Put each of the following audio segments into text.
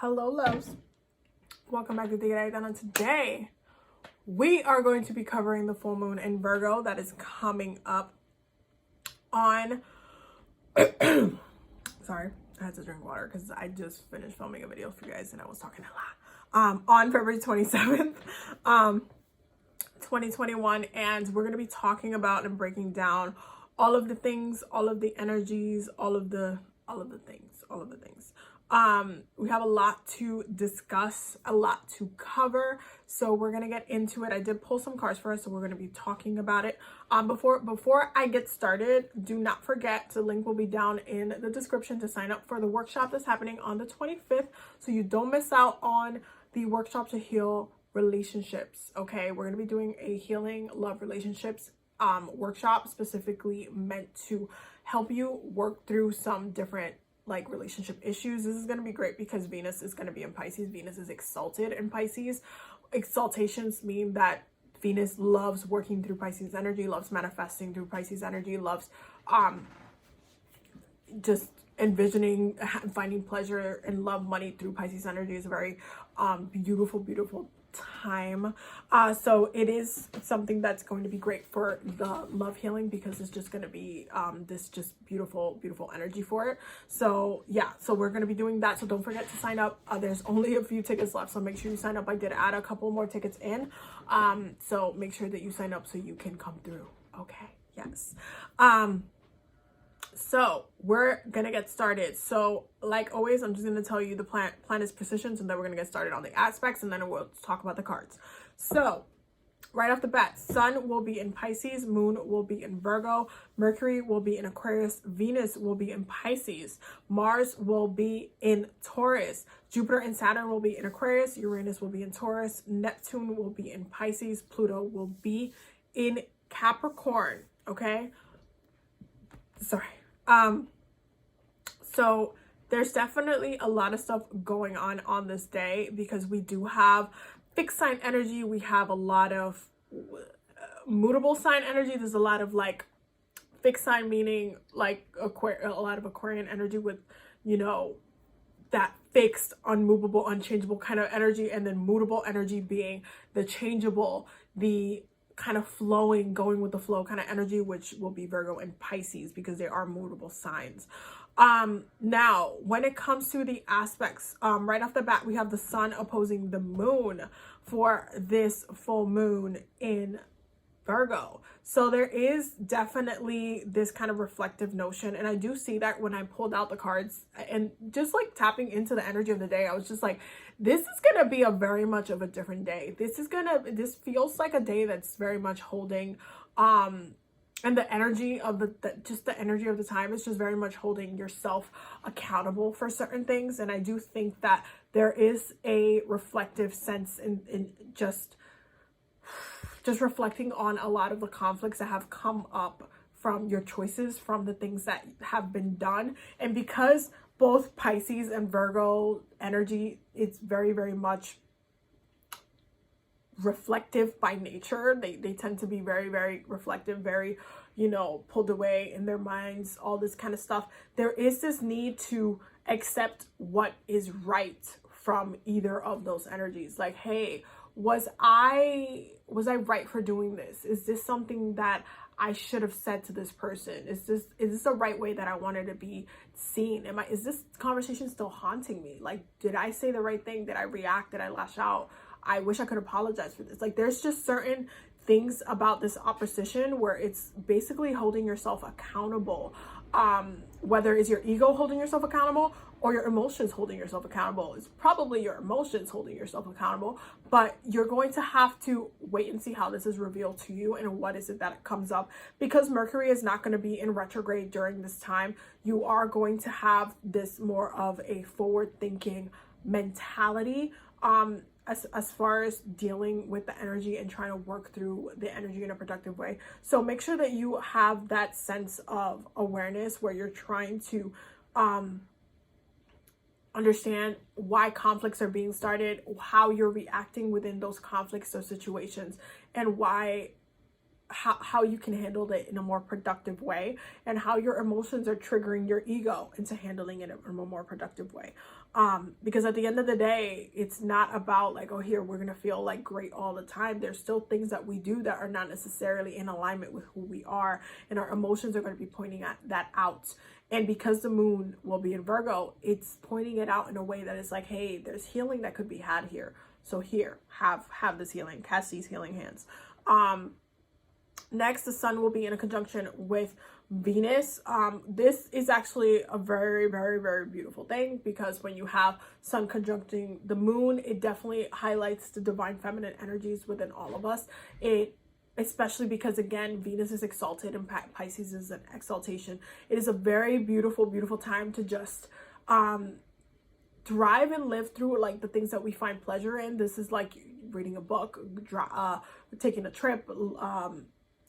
Hello loves, welcome back to TigeraGitana. Today we are going to be covering the full moon in Virgo that is coming up on sorry, I had to drink water because I just finished filming a video for you guys and I was talking a lot. On February 27th 2021, and we're going to be talking about and breaking down all of the things, all of the energies, all of the things. We have a lot to discuss, a lot to cover, so we're gonna get into it. I did pull some cards for us, so we're gonna be talking about it. Before I get started, do not forget, the link will be down in the description to sign up for the workshop that's happening on the 25th, so you don't miss out on the workshop to heal relationships. Okay, we're gonna be doing a healing love relationships workshop specifically meant to help you work through some different relationship issues. This is going to be great because Venus is going to be in Pisces. Venus is exalted in Pisces. Exaltations mean that Venus loves working through Pisces energy, loves manifesting through Pisces energy, loves just envisioning, finding pleasure and love money through Pisces energy. Is a very beautiful time. So it is something that's going to be great for the love healing because it's just going to be this just beautiful energy for it. So yeah, so we're going to be doing that, so don't forget to sign up. There's only a few tickets left, so make sure you sign up. I did add a couple more tickets in, so make sure that you sign up so you can come through. Okay, yes. So we're gonna get started. So like always, I'm just gonna tell you the planet's positions, and then we're gonna get started on the aspects, and then we'll talk about the cards. So right off the bat, Sun will be in Pisces, Moon will be in Virgo, Mercury will be in Aquarius, Venus will be in Pisces, Mars will be in Taurus, Jupiter and Saturn will be in Aquarius, Uranus will be in Taurus, Neptune will be in Pisces, Pluto will be in Capricorn. Okay, sorry. So there's definitely a lot of stuff going on this day because we do have fixed sign energy. We have a lot of mutable sign energy. There's a lot of fixed sign, meaning a lot of Aquarian energy with, you know, that fixed, unmovable, unchangeable kind of energy, and then mutable energy being the changeable, the kind of flowing, going with the flow kind of energy, which will be Virgo and Pisces because they are mutable signs. Now when it comes to the aspects, right off the bat, we have the Sun opposing the Moon for this full moon in Virgo. So there is definitely this kind of reflective notion, and I do see that when I pulled out the cards and just tapping into the energy of the day. I was just like, this is gonna be a very much of a different day. This feels like a day that's very much holding and the energy of the energy of the time is just very much holding yourself accountable for certain things. And I do think that there is a reflective sense in just reflecting on a lot of the conflicts that have come up from your choices, from the things that have been done. And because both Pisces and Virgo energy, it's very much reflective by nature. They tend to be very reflective, very, you know, pulled away in their minds, all this kind of stuff. There is this need to accept what is right from either of those energies. Like, hey, was I right for doing this? Is this something that I should have said to this person? Is this the right way that I wanted to be seen? Is this conversation still haunting me? Like, did I say the right thing? Did I react? Did I lash out? I wish I could apologize for this. Like, there's just certain things about this opposition where it's basically holding yourself accountable. Whether it's your ego holding yourself accountable or your emotions holding yourself accountable. It's probably your emotions holding yourself accountable, but you're going to have to wait and see how this is revealed to you and what is it that comes up. Because Mercury is not going to be in retrograde during this time, you are going to have this more of a forward-thinking mentality as far as dealing with the energy and trying to work through the energy in a productive way. So make sure that you have that sense of awareness where you're trying to understand why conflicts are being started, how you're reacting within those conflicts or situations, and why how you can handle it in a more productive way, and how your emotions are triggering your ego into handling it in a more productive way. Because at the end of the day, it's not about like, oh, here, we're going to feel like great all the time. There's still things that we do that are not necessarily in alignment with who we are, and our emotions are going to be pointing at that out. And because the moon will be in Virgo, it's pointing it out in a way that is like, hey, there's healing that could be had here. So here, have this healing, cast these healing hands. Next, the sun will be in a conjunction with Venus. This is actually a very, very, very beautiful thing, because when you have sun conjuncting the moon, it definitely highlights the divine feminine energies within all of us. Especially because, again, Venus is exalted and Pisces is an exaltation. It is a very beautiful, beautiful time to just thrive and live through like the things that we find pleasure in. This is like reading a book, taking a trip,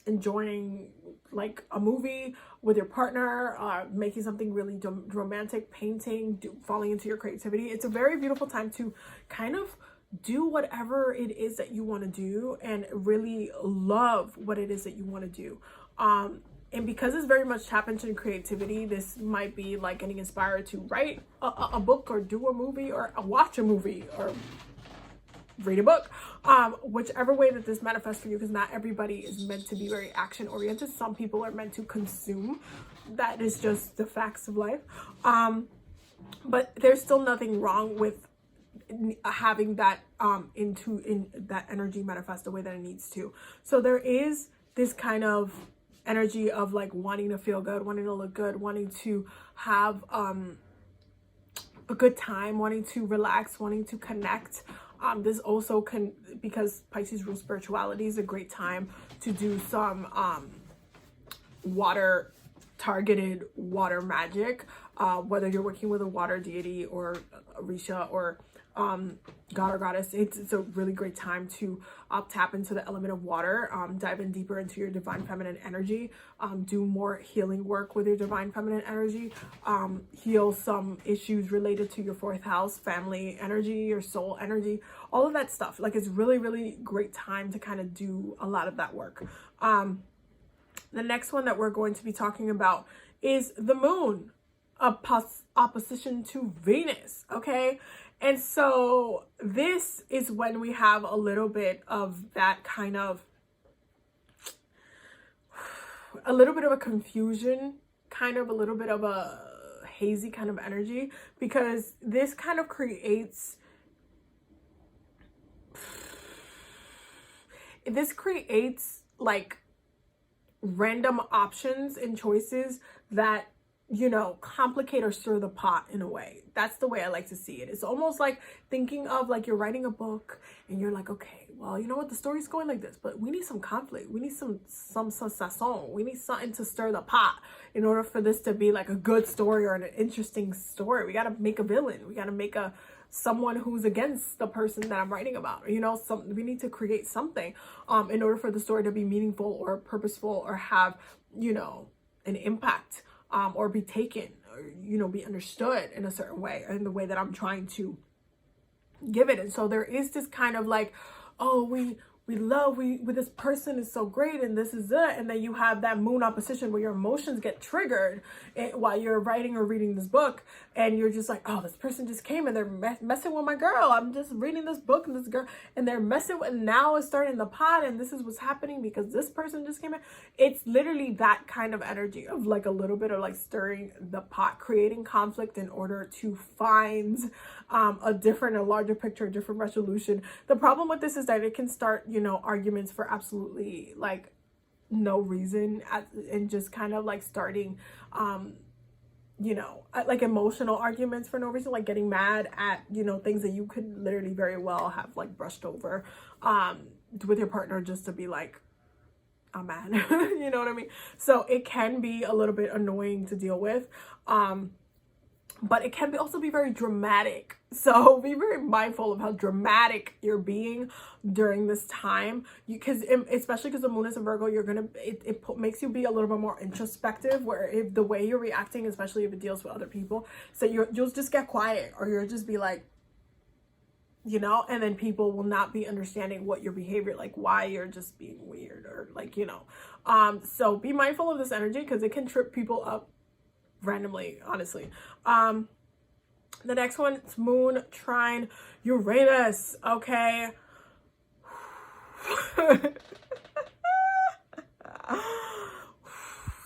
enjoying like a movie with your partner, making something really romantic, painting, falling into your creativity. It's a very beautiful time to kind of do whatever it is that you want to do and really love what it is that you want to do. And because it's very much tapped into creativity, this might be like getting inspired to write a book, or do a movie, or watch a movie, or read a book, whichever way that this manifests for you, because not everybody is meant to be very action oriented. Some people are meant to consume. That is just the facts of life. But there's still nothing wrong with having that in that energy manifest the way that it needs to. So there is this kind of energy of like wanting to feel good, wanting to look good, wanting to have a good time, wanting to relax, wanting to connect. This also can, because Pisces rules spirituality, is a great time to do some water targeted water magic, whether you're working with a water deity or Orisha or god or goddess. It's a really great time to tap into the element of water, dive in deeper into your divine feminine energy, do more healing work with your divine feminine energy, heal some issues related to your fourth house, family energy, your soul energy, all of that stuff. Like, it's really, really great time to kind of do a lot of that work. The next one that we're going to be talking about is the moon, opposition to Venus, okay? And so this is when we have a little bit of that kind of, a little bit of a confusion, kind of a little bit of a hazy kind of energy, because this kind of creates like random options and choices that, you know, complicate or stir the pot in a way. That's the way I like to see it. It's almost like thinking of like you're writing a book and you're like, okay, well, you know what, the story's going like this, but we need some conflict. We need some sazon. We need something to stir the pot in order for this to be like a good story or an interesting story. We got to make a villain. We got to make someone who's against the person that I'm writing about. You know, we need to create something in order for the story to be meaningful or purposeful or have, you know, an impact. Or be taken, or, you know, be understood in a certain way, in the way that I'm trying to give it. And so there is this kind of like, oh, this person is so great and this is it. And then you have that moon opposition where your emotions get triggered while you're writing or reading this book. And you're just like, oh, this person just came and they're messing with my girl. I'm just reading this book and this girl, and they're messing with, now it's starting the pot, and this is what's happening because this person just came in. It's literally that kind of energy of like a little bit of like stirring the pot, creating conflict in order to find a larger picture, a different resolution. The problem with this is that it can start, you know, arguments for absolutely like no reason, and just kind of like starting you know, like emotional arguments for no reason, like getting mad at, you know, things that you could literally very well have like brushed over with your partner, just to be like, I'm mad. You know what I mean? So it can be a little bit annoying to deal with, but it can also be very dramatic. So be very mindful of how dramatic you're being during this time. Especially because the moon is in Virgo, it makes you be a little bit more introspective, where if the way you're reacting, especially if it deals with other people, so you'll just get quiet, or you'll just be like, you know, and then people will not be understanding what your behavior, like why you're just being weird, or like, you know. So be mindful of this energy because it can trip people up randomly, honestly. The next one is Moon Trine Uranus. Okay.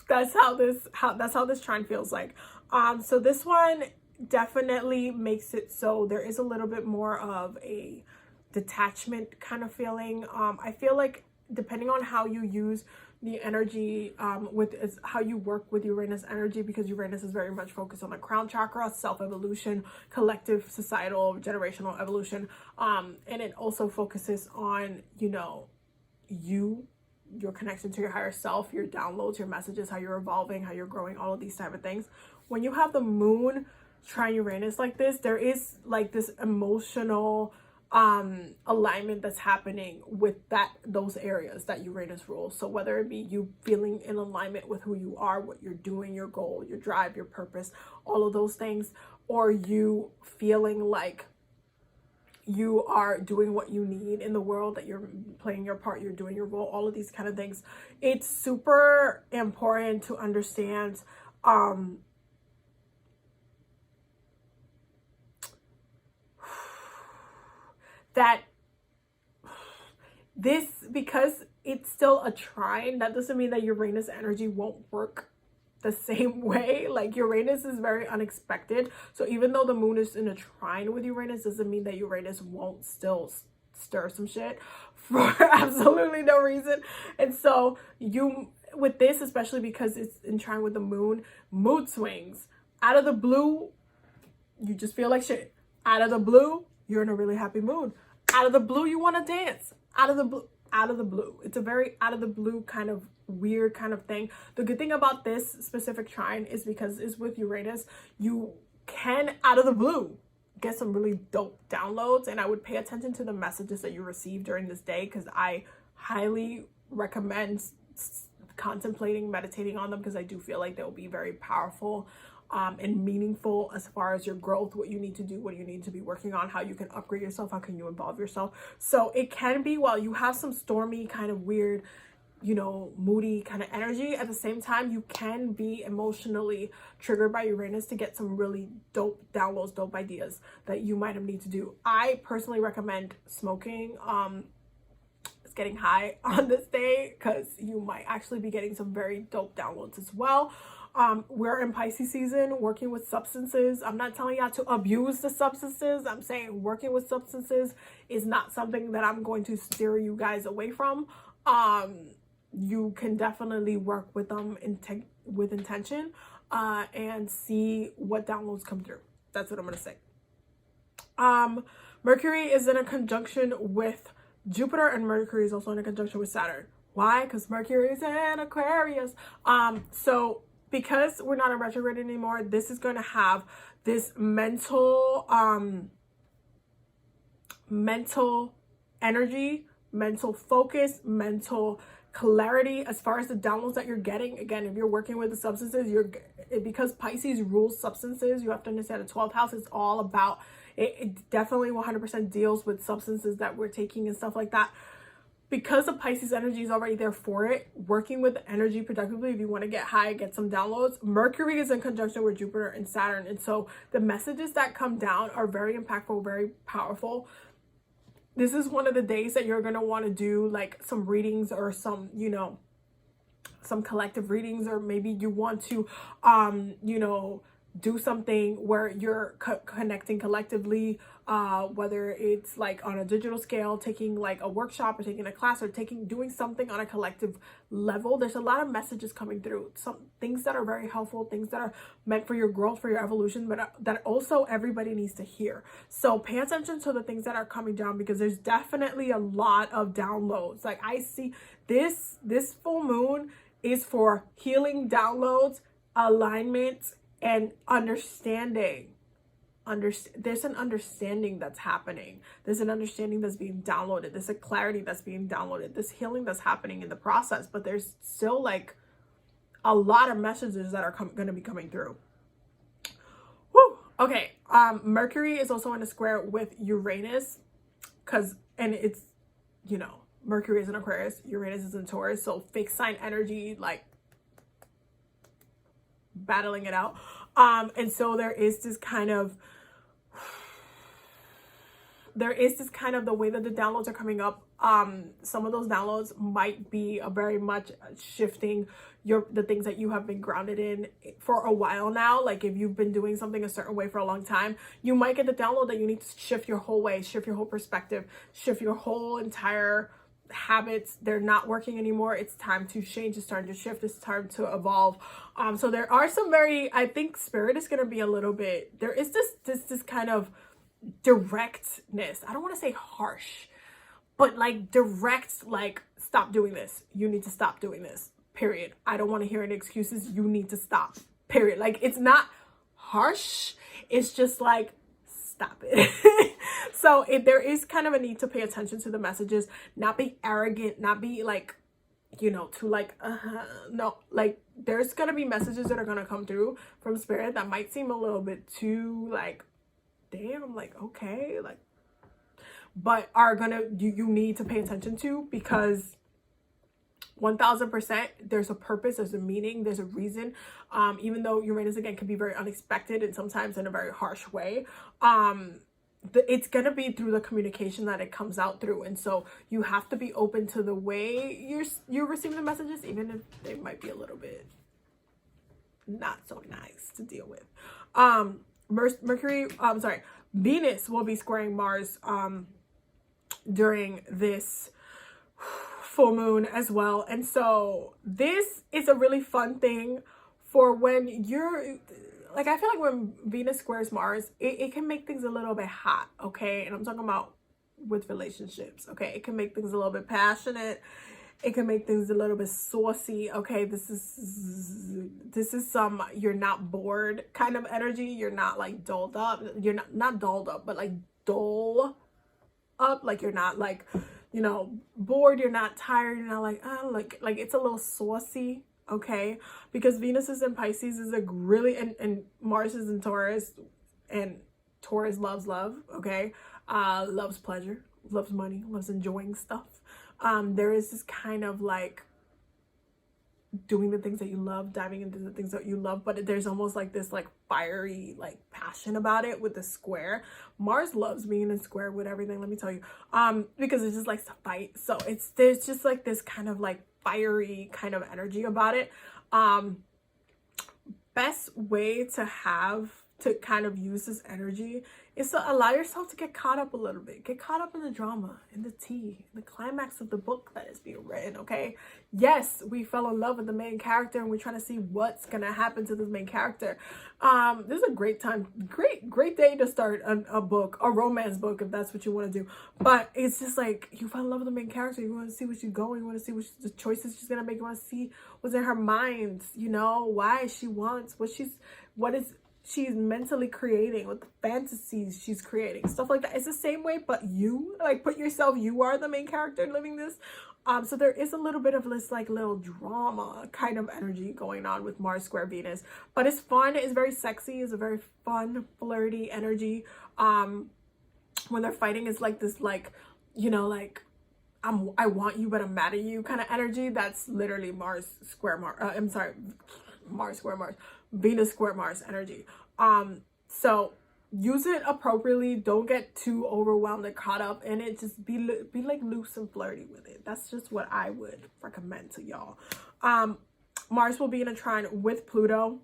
That's how this trine feels like. So this one definitely makes it so there is a little bit more of a detachment kind of feeling. I feel like depending on how you use the energy, with how you work with Uranus energy, because Uranus is very much focused on the crown chakra, self-evolution, collective, societal, generational evolution, and it also focuses on, you know, your connection to your higher self, your downloads, your messages, how you're evolving, how you're growing, all of these type of things. When you have the moon trine Uranus like this, there is like this emotional alignment that's happening with those areas that Uranus rules. So whether it be you feeling in alignment with who you are, what you're doing, your goal, your drive, your purpose, all of those things, or you feeling like you are doing what you need in the world, that you're playing your part, you're doing your role, all of these kind of things. It's super important to understand that this, because it's still a trine, that doesn't mean that Uranus energy won't work the same way. Like Uranus is very unexpected. So even though the moon is in a trine with Uranus, doesn't mean that Uranus won't still stir some shit for absolutely no reason. And so you, with this, especially because it's in trine with the moon, mood swings. Out of the blue, you just feel like shit. Out of the blue, you're in a really happy mood. Out of the blue, you want to dance. Out of the blue. It's a very out of the blue kind of weird kind of thing. The good thing about this specific trine is because it's with Uranus, you can out of the blue get some really dope downloads, and I would pay attention to the messages that you receive during this day, because I highly recommend contemplating, meditating on them, because I do feel like they'll be very powerful and meaningful as far as your growth, what you need to do, what you need to be working on, how you can upgrade yourself, how can you involve yourself. So it can be, while you have some stormy kind of weird, you know, moody kind of energy, at the same time you can be emotionally triggered by Uranus to get some really dope downloads, dope ideas that you might need to do. I personally recommend smoking, getting high on this day, because you might actually be getting some very dope downloads as well. We're in Pisces season, working with substances. I'm not telling y'all to abuse the substances. I'm saying working with substances is not something that I'm going to steer you guys away from. You can definitely work with them with intention and see what downloads come through. That's what I'm going to say. Mercury is in a conjunction with Jupiter, and Mercury is also in a conjunction with Saturn. Why? Because Mercury is in Aquarius. So because we're not in retrograde anymore, this is going to have this mental energy, mental focus, mental clarity as far as the downloads that you're getting. Again, if you're working with the substances, because Pisces rules substances, you have to understand the 12th house is all about it definitely 100% deals with substances that we're taking and stuff like that. Because the Pisces energy is already there for it, working with the energy productively, if you want to get high, get some downloads, Mercury is in conjunction with Jupiter and Saturn. And so the messages that come down are very impactful, very powerful. This is one of the days that you're going to want to do like some readings, or some, you know, some collective readings, or maybe you want to, you know, do something where you're connecting collectively, whether it's like on a digital scale, taking like a workshop or taking a class, or doing something on a collective level. There's a lot of messages coming through, some things that are very helpful, things that are meant for your growth, for your evolution, but that also everybody needs to hear. So pay attention to the things that are coming down, because there's definitely a lot of downloads. Like I see this full moon is for healing, downloads, alignment, and understanding. There's an understanding that's happening. There's an understanding that's being downloaded. There's a clarity that's being downloaded. There's healing that's happening in the process. But there's still like a lot of messages that are going to be coming through. Woo! Okay. Mercury is also in a square with Uranus. because, and it's, you know, Mercury is in Aquarius, Uranus is in Taurus, so fixed sign energy, like battling it out. And so there is this kind of the way that the downloads are coming up. Some of those downloads might be a very much shifting the things that you have been grounded in for a while now. Like if you've been doing something a certain way for a long time, you might get the download that you need to shift your whole way, shift your whole perspective, shift your whole entire habits. They're not working anymore. It's time to change. It's time to shift. It's time to evolve. So there are some I think spirit is going to be a little bit, there is this kind of directness. I don't want to say harsh, but like direct, like, stop doing this. You need to stop doing this, period. I don't want to hear any excuses. You need to stop, period. Like, it's not harsh. It's just like, stop it. So there is kind of a need to pay attention to the messages, not be arrogant, not be like, you know, to like, no, like there's going to be messages that are going to come through from spirit that might seem a little bit too like, damn, like, okay, like, but are gonna, you need to pay attention to, because 1000% there's a purpose, there's a meaning, there's a reason. Even though Uranus again can be very unexpected and sometimes in a very harsh way, it's gonna be through the communication that it comes out through. And so you have to be open to the way you're receiving the messages, even if they might be a little bit not so nice to deal with. Venus will be squaring Mars during this full moon as well. And so this is a really fun thing for when you're like, I feel like when Venus squares Mars, it can make things a little bit hot, okay? And I'm talking about with relationships, okay? It can make things a little bit passionate. It can make things a little bit saucy, okay? This is some you're not bored kind of energy. You're not like dulled up. You're not dulled up, but like dull up. Like you're not like, you know, bored. You're not tired. You're not like, oh, like it's a little saucy, okay? Because Venus is in Pisces, is a really, and Mars is in Taurus, and Taurus loves love, okay? Loves pleasure, loves money, loves enjoying stuff. There is this kind of like doing the things that you love, diving into the things that you love, but there's almost like this like fiery like passion about it with the square. Mars loves being in square with everything, let me tell you, because it just likes to fight. So there's just like this kind of like fiery kind of energy about it. Best way to kind of use this energy is to allow yourself to get caught up a little bit. Get caught up in the drama, in the tea, the climax of the book that is being written, okay? Yes, we fell in love with the main character and we're trying to see what's gonna happen to this main character. This is a great time, great day to start a book, a romance book, if that's what you want to do. But it's just like, you fell in love with the main character, you want to see where she's going, you want to see what the choices she's gonna make, you want to see what's in her mind, you know, why she wants, what is she's mentally creating, what the fantasies she's creating, stuff like that. It's the same way, but you like put yourself, you are the main character living this. So there is a little bit of this like little drama kind of energy going on with Mars square Venus, but it's fun. It's very sexy. It's a very fun, flirty energy. When they're fighting, it's like this, like, you know, like I want you, but I'm mad at you kind of energy. That's literally Mars square Mars. Mars square Mars, Venus square Mars energy. So use it appropriately. Don't get too overwhelmed and caught up in it. Just be like loose and flirty with it. That's just what I would recommend to y'all. Mars will be in a trine with Pluto.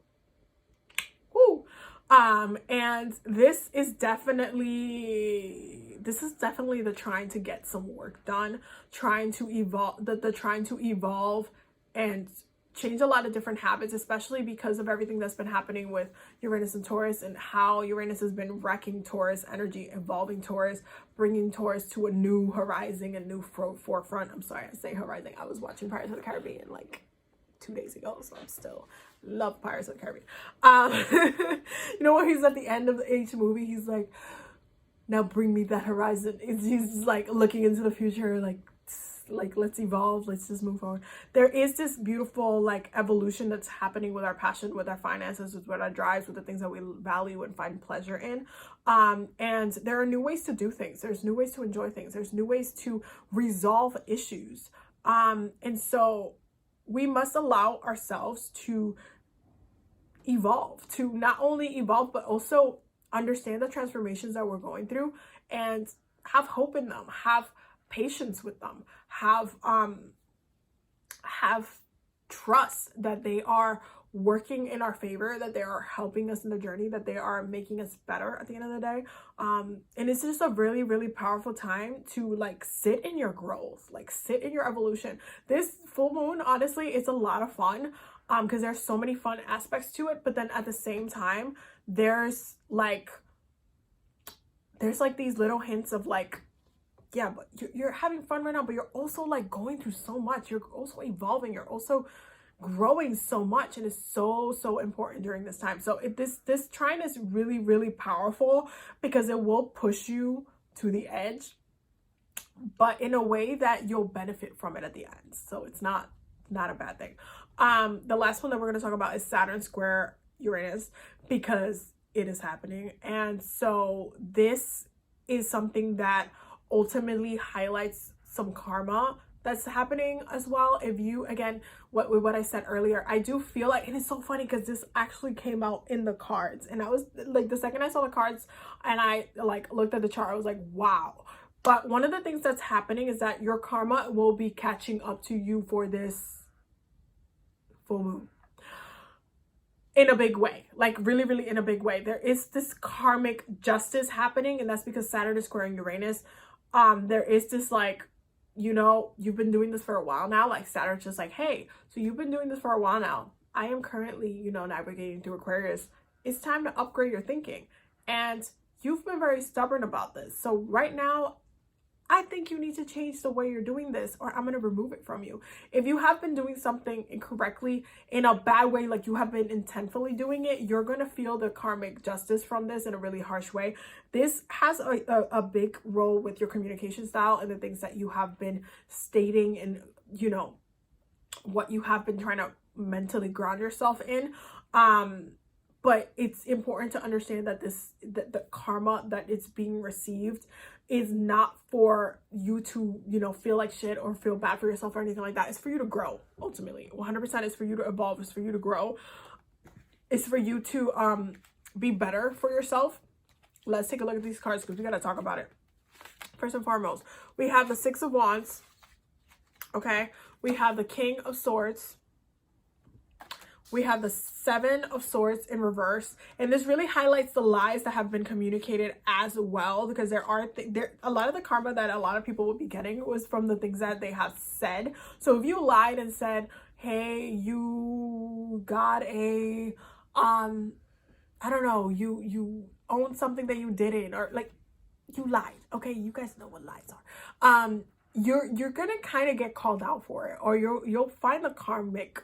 Woo. And this is definitely the trying to get some work done, trying to evolve and change a lot of different habits, especially because of everything that's been happening with Uranus and Taurus, and how Uranus has been wrecking Taurus energy, evolving Taurus, bringing Taurus to a new horizon, a new forefront. I'm sorry, I say horizon. I was watching Pirates of the Caribbean like 2 days ago, so I'm still love Pirates of the Caribbean. You know what, he's at the end of each movie, he's like, now bring me that horizon. He's like looking into the future, like like, let's evolve, let's just move forward. There is this beautiful like evolution that's happening with our passion, with our finances, with what our drives, with the things that we value and find pleasure in. And there are new ways to do things. There's new ways to enjoy things. There's new ways to resolve issues. And so we must allow ourselves to evolve, to not only evolve, but also understand the transformations that we're going through and have hope in them, have patience with them, have trust that they are working in our favor, that they are helping us in the journey, that they are making us better at the end of the day. And it's just a really, really powerful time to like sit in your growth, like sit in your evolution. This full moon, honestly, it's a lot of fun because there's so many fun aspects to it. But then at the same time, there's like these little hints of like, yeah, but you're having fun right now, but you're also like going through so much. You're also evolving. You're also growing so much, and it's so important during this time. So this trine is really, really powerful because it will push you to the edge, but in a way that you'll benefit from it at the end. So it's not a bad thing. The last one that we're going to talk about is Saturn square Uranus, because it is happening. And so this is something that ultimately highlights some karma that's happening as well. If you, again, what I said earlier, I do feel like, and it's so funny because this actually came out in the cards, and I was like, the second I saw the cards and I like looked at the chart, I was like, wow. But one of the things that's happening is that your karma will be catching up to you for this full moon in a big way, like really, really in a big way. There is this karmic justice happening, and that's because Saturn is squaring Uranus. There is this like, you know, you've been doing this for a while now. Like Saturn's just like, hey, so you've been doing this for a while now. I am currently, you know, navigating through Aquarius. It's time to upgrade your thinking. And you've been very stubborn about this. So right now, I think you need to change the way you're doing this, or I'm going to remove it from you. If you have been doing something incorrectly, in a bad way, like you have been intentfully doing it, you're going to feel the karmic justice from this in a really harsh way. This has a big role with your communication style and the things that you have been stating and, you know, what you have been trying to mentally ground yourself in. But it's important to understand that the karma that is being received is not for you to, you know, feel like shit or feel bad for yourself or anything like that. It's for you to grow, ultimately. 100% is for you to evolve. It's for you to grow. It's for you to be better for yourself. Let's take a look at these cards because we got to talk about it. First and foremost, we have the Six of Wands. Okay. We have the King of Swords. We have the Seven of Swords in reverse, and this really highlights the lies that have been communicated as well, because there are a lot of the karma that a lot of people will be getting was from the things that they have said. So if you lied and said, hey, you got a I don't know, you own something that you didn't, or like you lied. Okay, you guys know what lies are. You're gonna kind of get called out for it, or you'll find the karmic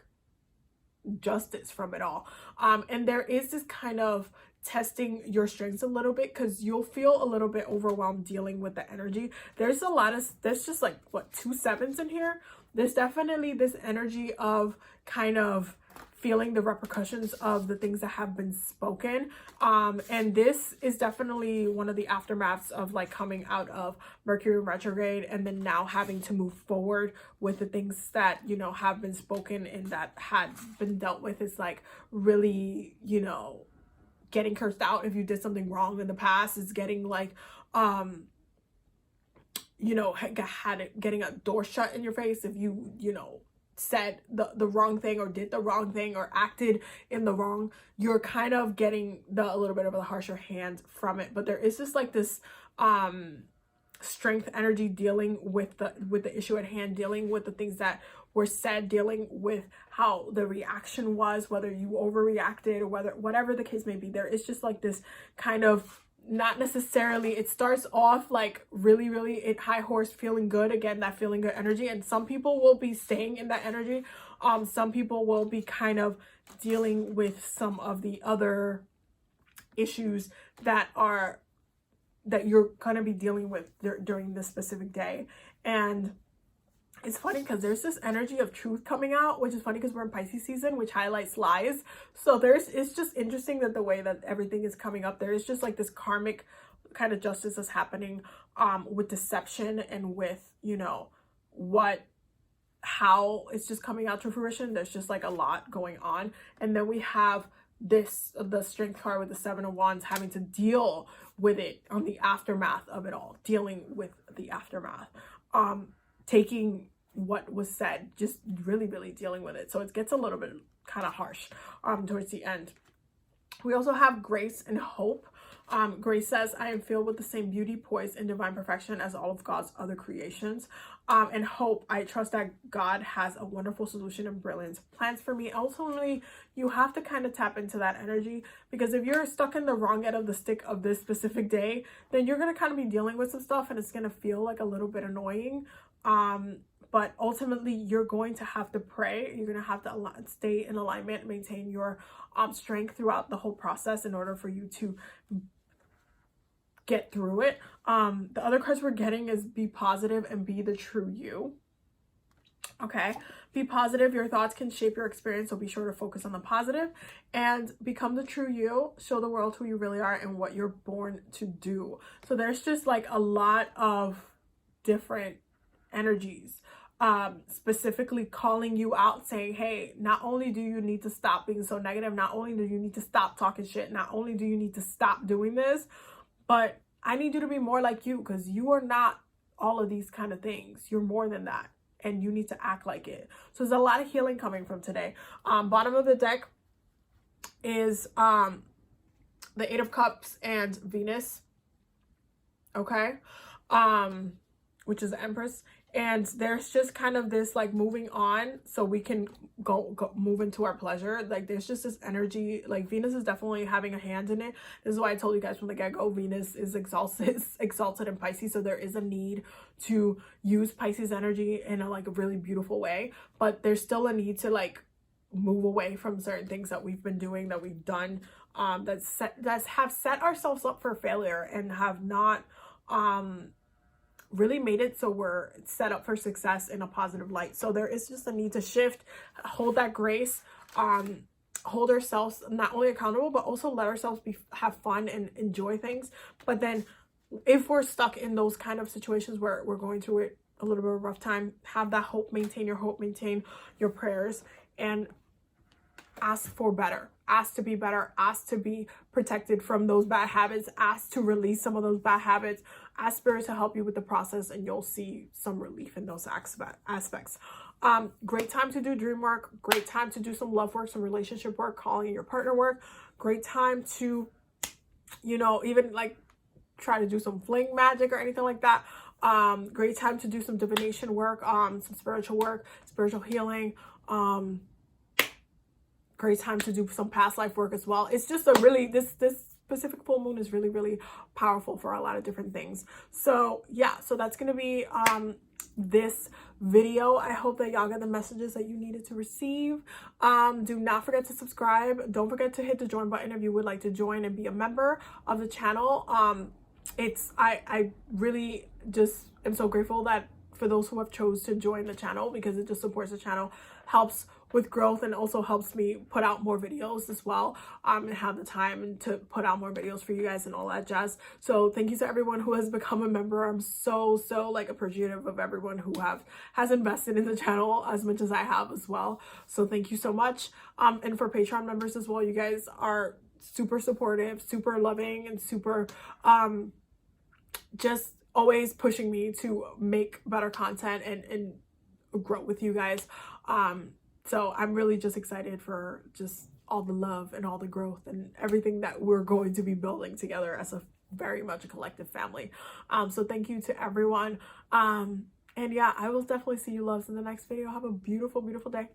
justice from it all. And there is this kind of testing your strengths a little bit, because you'll feel a little bit overwhelmed dealing with the energy. There's just like what, 2 sevens in here. There's definitely this energy of kind of feeling the repercussions of the things that have been spoken. And this is definitely one of the aftermaths of like coming out of Mercury retrograde and then now having to move forward with the things that, you know, have been spoken and that had been dealt with. Is like really, you know, getting cursed out if you did something wrong in the past. It's getting like, you know, getting a door shut in your face if you know, said the wrong thing or did the wrong thing or acted in the wrong. You're kind of getting a little bit of a harsher hand from it. But there is just like this strength energy dealing with the issue at hand, dealing with the things that were said, dealing with how the reaction was, whether you overreacted or whatever the case may be. There is just like this kind of, not necessarily, it starts off like really, really high horse, feeling good, again, that feeling good energy, and some people will be staying in that energy. Some people will be kind of dealing with some of the other issues that you're gonna be dealing with during this specific day. And it's funny because there's this energy of truth coming out, which is funny because we're in Pisces season, which highlights lies. So it's just interesting that the way that everything is coming up, there is just like this karmic kind of justice that's happening with deception and with, you know, how it's just coming out to fruition. There's just like a lot going on. And then we have the strength card with the 7 of Wands, having to deal with it on the aftermath of it all, dealing with the aftermath, taking what was said, just really dealing with it. So it gets a little bit kind of harsh towards the end. We also have grace and hope. Grace says, I am filled with the same beauty, poise, and divine perfection as all of God's other creations. And hope, I trust that God has a wonderful solution and brilliant plans for me. Ultimately, you have to kind of tap into that energy, because if you're stuck in the wrong end of the stick of this specific day, then you're going to kind of be dealing with some stuff and it's going to feel like a little bit annoying. But ultimately, you're going to have to pray. You're going to have to stay in alignment, maintain your strength throughout the whole process in order for you to get through it. The other cards we're getting is be positive and be the true you. Okay, be positive. Your thoughts can shape your experience, so be sure to focus on the positive and become the true you. Show the world who you really are and what you're born to do. So there's just like a lot of different energies specifically calling you out, saying, hey, not only do you need to stop being so negative, not only do you need to stop talking shit, not only do you need to stop doing this, but I need you to be more like you, because you are not all of these kind of things. You're more than that, and you need to act like it. So there's a lot of healing coming from today. Bottom of the deck is the 8 of Cups and Venus. Okay, which is the Empress. And there's just kind of this like moving on so we can go move into our pleasure. Like there's just this energy, like Venus is definitely having a hand in it. This is why I told you guys from the get-go, Venus is exalted in Pisces. So there is a need to use Pisces energy in a like a really beautiful way. But there's still a need to like move away from certain things that we've been doing, that we've done, that have set ourselves up for failure and have not really made it so we're set up for success in a positive light. So there is just a need to shift, hold that grace, hold ourselves not only accountable, but also let ourselves have fun and enjoy things. But then if we're stuck in those kind of situations where we're going through it a little bit of a rough time, have that hope, maintain your hope, maintain your prayers, and ask for better, ask to be better, ask to be protected from those bad habits, ask to release some of those bad habits, ask Spirit to help you with the process, and you'll see some relief in those aspects. Great time to do dream work, great time to do some love work, some relationship work, calling in your partner work, great time to, you know, even like try to do some fling magic or anything like that. Great time to do some divination work, some spiritual work, spiritual healing. Great time to do some past life work as well. It's just a really, this specific full moon is really powerful for a lot of different things. So yeah, so that's going to be this video. I hope that y'all got the messages that you needed to receive. Do not forget to subscribe. Don't forget to hit the join button if you would like to join and be a member of the channel. I really just am so grateful that for those who have chose to join the channel, because it just supports the channel, helps with growth, and also helps me put out more videos as well, and have the time to put out more videos for you guys and all that jazz. So thank you to everyone who has become a member. I'm so like appreciative of everyone who has invested in the channel as much as I have as well. So thank you so much. And for Patreon members as well, you guys are super supportive, super loving, and super just always pushing me to make better content and grow with you guys. So I'm really just excited for just all the love and all the growth and everything that we're going to be building together as a very much a collective family. So thank you to everyone. And yeah, I will definitely see you loves in the next video. Have a beautiful day.